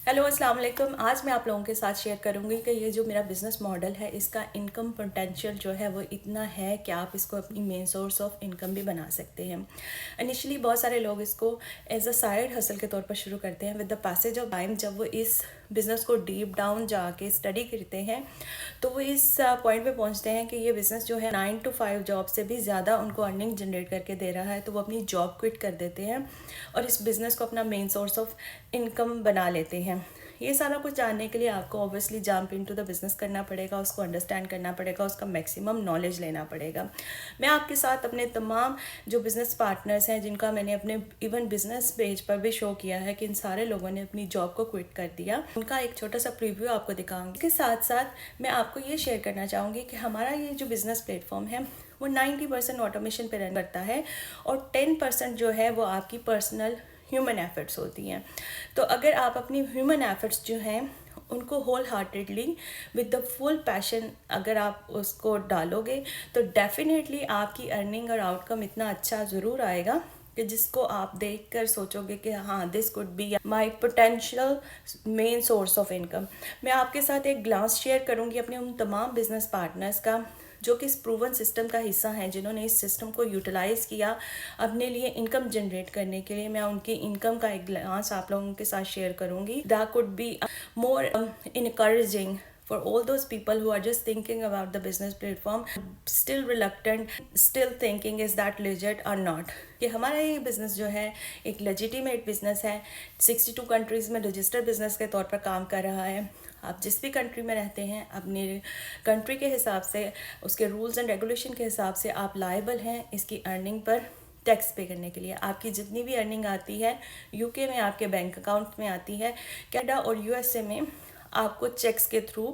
Hello अस्सलाम वालेकुम। आज मैं आप लोगों के साथ शेयर करूंगी कि ये जो मेरा बिज़नेस मॉडल है इसका इनकम पोटेंशियल जो है वो इतना है कि आप इसको अपनी मेन सोर्स ऑफ इनकम भी बना सकते हैं। इनिशियली बहुत सारे लोग इसको एज अ साइड हसल के तौर पर शुरू करते हैं। With the passage of time जब वो इस बिज़नेस को डीप डाउन जाके स्टडी करते हैं तो वो इस पॉइंट पे पहुंचते हैं कि ये बिज़नेस जो है 9 to 5 जॉब से भी ज़्यादा उनको अर्निंग जनरेट करके दे रहा है, तो वो अपनी जॉब क्विट कर देते हैं और इस बिज़नेस को अपना मेन सोर्स ऑफ इनकम बना लेते हैं। ये सारा कुछ जानने के लिए आपको obviously jump into the business करना पड़ेगा, उसको अंडरस्टैंड करना पड़ेगा, उसका मैक्सिमम नॉलेज लेना पड़ेगा। मैं आपके साथ अपने तमाम जो बिज़नेस पार्टनर्स हैं जिनका मैंने अपने इवन बिज़नेस पेज पर भी शो किया है कि इन सारे लोगों ने अपनी जॉब को क्विट कर दिया, उनका एक छोटा सा प्रीव्यू आपको दिखाऊंगी। इसके साथ साथ मैं आपको ये शेयर करना चाहूँगी कि हमारा ये जो बिज़नेस प्लेटफॉर्म है वो 90% ऑटोमेशन पर रन करता है और 10% जो है वो आपकी पर्सनल ह्यूमन एफर्ट्स होती हैं। तो अगर आप अपनी ह्यूमन एफर्ट्स जो हैं उनको wholeheartedly with the full passion अगर आप उसको डालोगे तो डेफिनेटली आपकी अर्निंग और आउटकम इतना अच्छा ज़रूर आएगा कि जिसको आप देखकर सोचोगे कि हाँ this could be my potential main source of income. मैं आपके साथ एक ग्लांस शेयर करूँगी अपने उन तमाम बिजनेस पार्टनर्स का जो कि इस प्रूवन सिस्टम का हिस्सा हैं, जिन्होंने इस सिस्टम को यूटिलाइज़ किया अपने लिए इनकम जनरेट करने के लिए। मैं उनकी इनकम का एक ग्लांस आप लोगों के साथ शेयर करूँगी। That could be more encouraging for all those people who are just thinking about the business platform, still reluctant, still thinking is that legit or not। कि हमारा ये बिज़नेस जो है एक लेजिटिमेट बिज़नेस है, 62 कंट्रीज़ में registered business के तौर पर काम कर रहा है। आप जिस भी कंट्री में रहते हैं अपनी कंट्री के हिसाब से, उसके रूल्स एंड रेगुलेशन के हिसाब से आप लायबल हैं इसकी अर्निंग पर टैक्स पे करने के लिए। आपकी जितनी भी अर्निंग आती है यूके में आपके बैंक अकाउंट में आती है, कनाडा और यूएसए में आपको चेक्स के थ्रू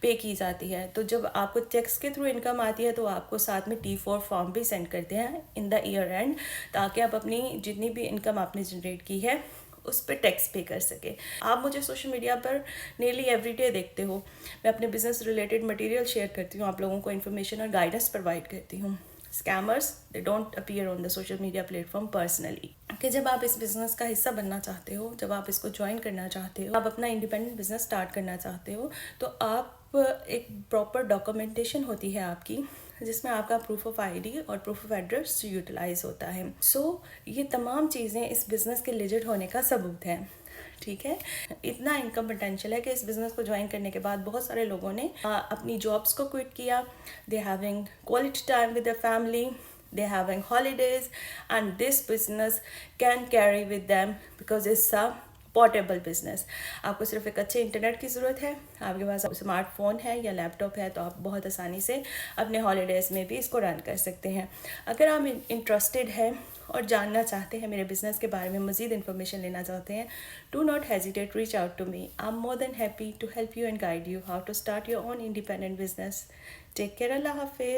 पे की जाती है। तो जब आपको चेक्स के थ्रू इनकम आती है तो आपको साथ में T4 फॉर्म भी सेंड करते हैं इन द ईयर एंड, ताकि आप अपनी जितनी भी इनकम आपने जनरेट की है उस पर टैक्स पे कर सके। आप मुझे सोशल मीडिया पर नियरली एवरीडे देखते हो। मैं अपने बिजनेस रिलेटेड मटेरियल शेयर करती हूँ, आप लोगों को इन्फॉर्मेशन और गाइडेंस प्रोवाइड करती हूँ। Scammers they don't appear on the social media platform personally. कि जब आप इस बिज़नेस का हिस्सा बनना चाहते हो, जब आप इसको ज्वाइन करना चाहते हो, आप अपना इंडिपेंडेंट बिजनेस स्टार्ट करना चाहते हो, तो आप एक प्रॉपर डॉक्यूमेंटेशन होती है आपकी, जिसमें आपका प्रूफ ऑफ आईडी और प्रूफ ऑफ एड्रेस यूटिलाइज होता है। सो ये तमाम चीज़ें इस बिज़नेस के लिजिट होने का सबूत है। ठीक है, इतना इनकम पोटेंशियल है कि इस बिज़नेस को ज्वाइन करने के बाद बहुत सारे लोगों ने अपनी जॉब्स को क्विट किया। They having quality time with their family, they having holidays, and this business can carry with them because it's a portable business. आपको सिर्फ एक अच्छे इंटरनेट की ज़रूरत है, आपके पास स्मार्टफोन है या लैपटॉप है तो आप बहुत आसानी से अपने हॉलीडेज़ में भी इसको रन कर सकते हैं। अगर आप इंटरेस्टेड हैं और जानना चाहते हैं मेरे बिज़नेस के बारे में, मज़ीद इन्फॉर्मेशन लेना चाहते हैं, do not hesitate, reach out to me. I am more than happy to help you and guide you how to start your own independent business. Take care, अल्लाह हाफिज़।